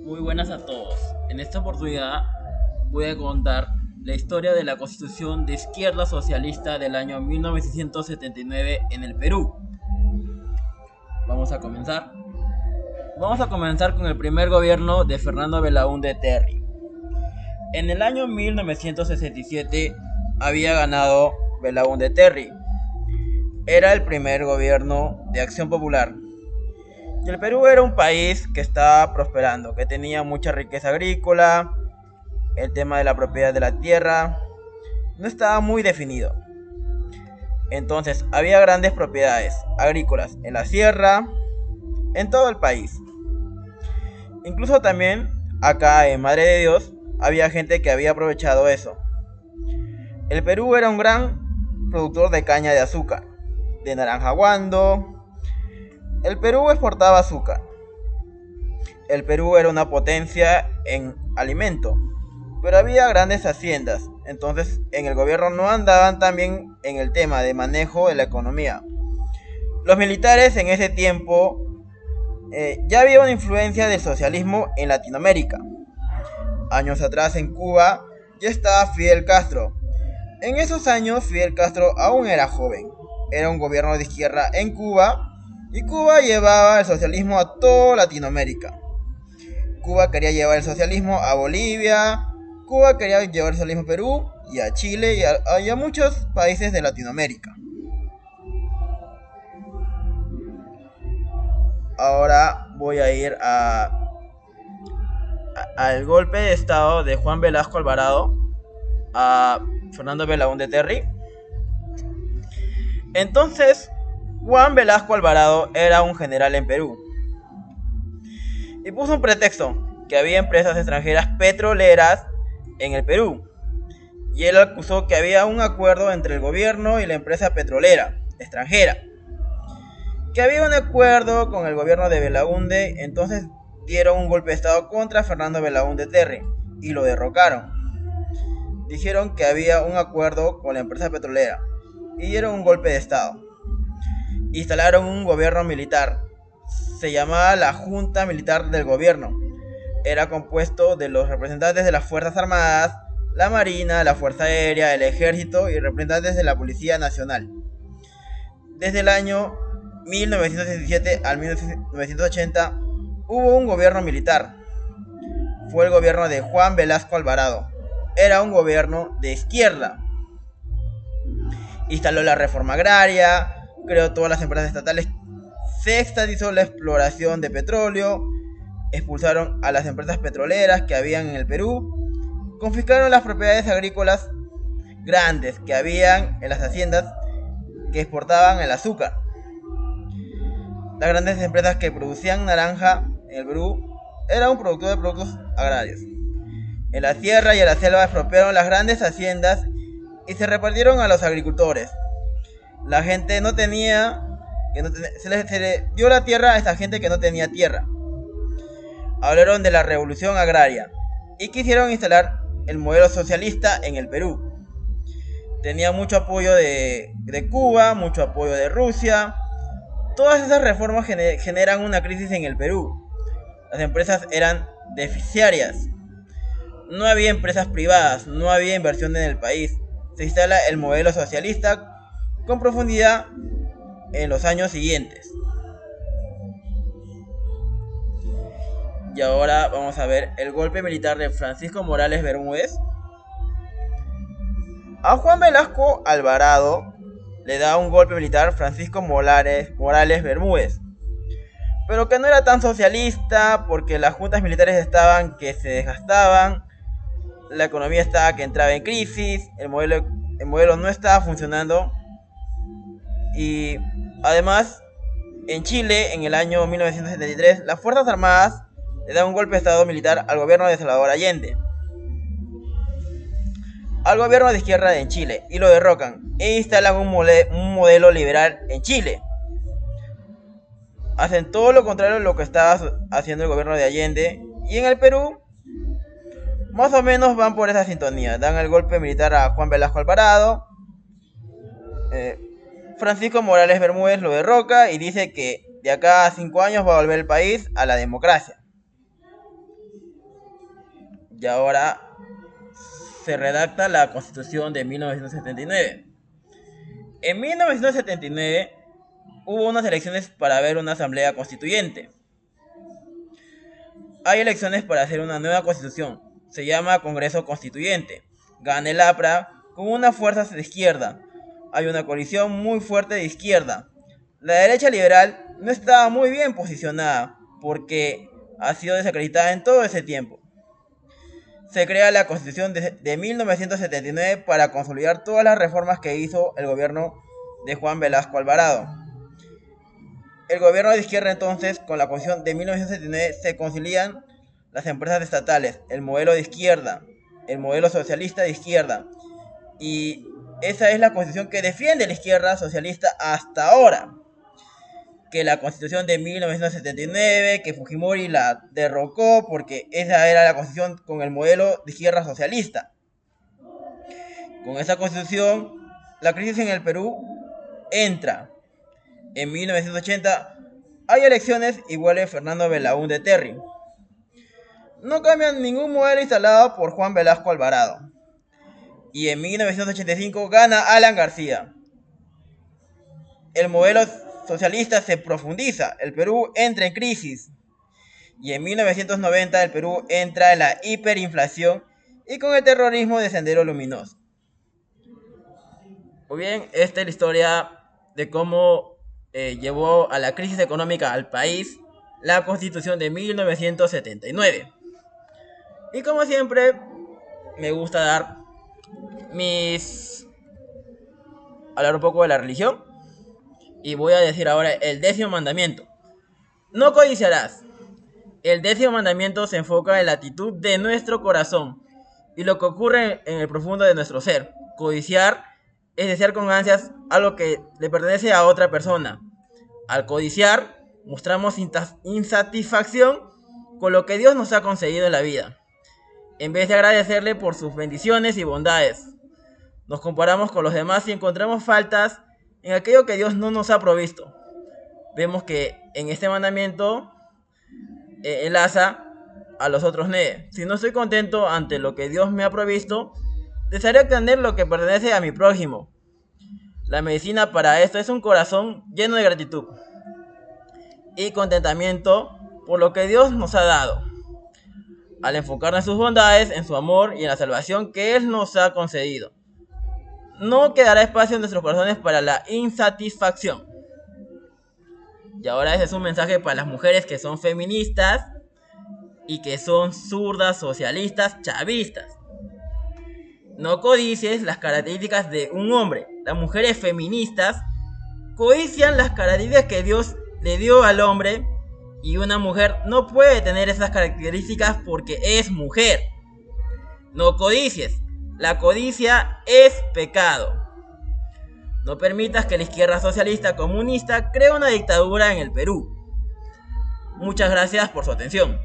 Muy buenas a todos. En esta oportunidad voy a contar la historia de la Constitución de Izquierda Socialista del año 1979 en el Perú. Vamos a comenzar. Vamos a comenzar con el primer gobierno de Fernando Belaúnde Terry. En el año 1967 había ganado Belaúnde Terry. Era el primer gobierno de Acción Popular. Y el Perú era un país que estaba prosperando, que tenía mucha riqueza agrícola. El tema de la propiedad de la tierra no estaba muy definido. Entonces había grandes propiedades agrícolas en la sierra, en todo el país. Incluso también acá en Madre de Dios había gente que había aprovechado eso. El Perú era un gran productor de caña de azúcar, de naranja guando. El Perú exportaba azúcar. El Perú era una potencia en alimento, pero había grandes haciendas, entonces en el gobierno no andaban tan bien en el tema de manejo de la economía. Los militares en ese tiempo ya había una influencia del socialismo en Latinoamérica. Años atrás en Cuba ya estaba Fidel Castro. En esos años Fidel Castro aún era joven. Era un gobierno de izquierda en Cuba y Cuba llevaba el socialismo a toda Latinoamérica. Cuba quería llevar el socialismo a Bolivia, Cuba quería llevar el socialismo a Perú y a Chile y a muchos países de Latinoamérica. Ahora voy a ir al golpe de estado de Juan Velasco Alvarado a Fernando Belaúnde Terry. Entonces, Juan Velasco Alvarado era un general en Perú y puso un pretexto, que había empresas extranjeras petroleras en el Perú. Y él acusó que había un acuerdo entre el gobierno y la empresa petrolera extranjera. Que había un acuerdo con el gobierno de Belaúnde, entonces dieron un golpe de estado contra Fernando Belaúnde Terry y lo derrocaron. Dijeron que había un acuerdo con la empresa petrolera y dieron un golpe de estado. Instalaron un gobierno militar. Se llamaba la Junta Militar del Gobierno. Era compuesto de los representantes de las Fuerzas Armadas, la Marina, la Fuerza Aérea, el Ejército y representantes de la Policía Nacional. Desde el año 1917 al 1980 hubo un gobierno militar. Fue el gobierno de Juan Velasco Alvarado. Era un gobierno de izquierda. Instaló la reforma agraria, creó todas las empresas estatales, se estatizó la exploración de petróleo, expulsaron a las empresas petroleras que habían en el Perú, confiscaron las propiedades agrícolas grandes que habían en las haciendas que exportaban el azúcar. Las grandes empresas que producían naranja en el Perú eran un productor de productos agrarios. En la sierra y en la selva expropiaron las grandes haciendas y se repartieron a los agricultores. La gente no tenía, se le dio la tierra a esa gente que no tenía tierra. Hablaron de la revolución agraria y quisieron instalar el modelo socialista en el Perú. Tenía mucho apoyo de Cuba, mucho apoyo de Rusia. Todas esas reformas generan una crisis en el Perú. Las empresas eran deficitarias. No había empresas privadas, no había inversión en el país. Se instala el modelo socialista con profundidad en los años siguientes. Y ahora vamos a ver el golpe militar de Francisco Morales Bermúdez. A Juan Velasco Alvarado le da un golpe militar Francisco Morales Bermúdez, pero que no era tan socialista porque las juntas militares estaban que se desgastaban, la economía estaba que entraba en crisis, el modelo no estaba funcionando y además en Chile en el año 1973 las Fuerzas Armadas le dan un golpe de estado militar al gobierno de Salvador Allende, al gobierno de izquierda en Chile, y lo derrocan e instalan un modelo liberal en Chile. Hacen todo lo contrario a lo que estaba haciendo el gobierno de Allende, y en el Perú más o menos van por esa sintonía. Dan el golpe militar a Juan Velasco Alvarado. Francisco Morales Bermúdez lo derroca y dice que de acá a 5 años va a volver el país a la democracia. y ahora se redacta la Constitución de 1979. En 1979 hubo unas elecciones para ver una asamblea constituyente. Hay elecciones para hacer una nueva constitución. Se llama Congreso Constituyente. Gana el APRA con unas fuerzas de izquierda. Hay una coalición muy fuerte de izquierda. La derecha liberal no estaba muy bien posicionada porque ha sido desacreditada en todo ese tiempo. Se crea la Constitución de 1979 para consolidar todas las reformas que hizo el gobierno de Juan Velasco Alvarado. El gobierno de izquierda entonces, con la Constitución de 1979, se concilian las empresas estatales, el modelo de izquierda, el modelo socialista de izquierda. Y esa es la Constitución que defiende la izquierda socialista hasta ahora. Que la Constitución de 1979, que Fujimori la derrocó porque esa era la Constitución con el modelo de izquierda socialista. Con esa Constitución, la crisis en el Perú entra. En 1980 hay elecciones y vuelve Fernando Belaúnde Terry. No cambian ningún modelo instalado por Juan Velasco Alvarado. Y en 1985 gana Alan García. El modelo socialista se profundiza, el Perú entra en crisis. Y en 1990 el Perú entra en la hiperinflación y con el terrorismo de Sendero Luminoso. Muy bien, esta es la historia de cómo llevó a la crisis económica al país la Constitución de 1979. Y como siempre, me gusta hablar un poco de la religión. Y voy a decir ahora el 10º mandamiento. No codiciarás. El 10º mandamiento se enfoca en la actitud de nuestro corazón y lo que ocurre en el profundo de nuestro ser. Codiciar es desear con ansias algo que le pertenece a otra persona. Al codiciar, mostramos insatisfacción con lo que Dios nos ha concedido en la vida, en vez de agradecerle por sus bendiciones y bondades. Nos comparamos con los demás y encontramos faltas en aquello que Dios no nos ha provisto. Vemos que en este mandamiento enlaza a los otros ne. Si no estoy contento ante lo que Dios me ha provisto, desearé obtener lo que pertenece a mi prójimo. La medicina para esto es un corazón lleno de gratitud y contentamiento por lo que Dios nos ha dado, al enfocarnos en sus bondades, en su amor y en la salvación que Él nos ha concedido. No quedará espacio en nuestros corazones para la insatisfacción. Y ahora ese es un mensaje para las mujeres que son feministas y que son zurdas, socialistas, chavistas. No codicies las características de un hombre. Las mujeres feministas codician las características que Dios le dio al hombre, y una mujer no puede tener esas características porque es mujer. No codicies. La codicia es pecado. No permitas que la izquierda socialista comunista cree una dictadura en el Perú. Muchas gracias por su atención.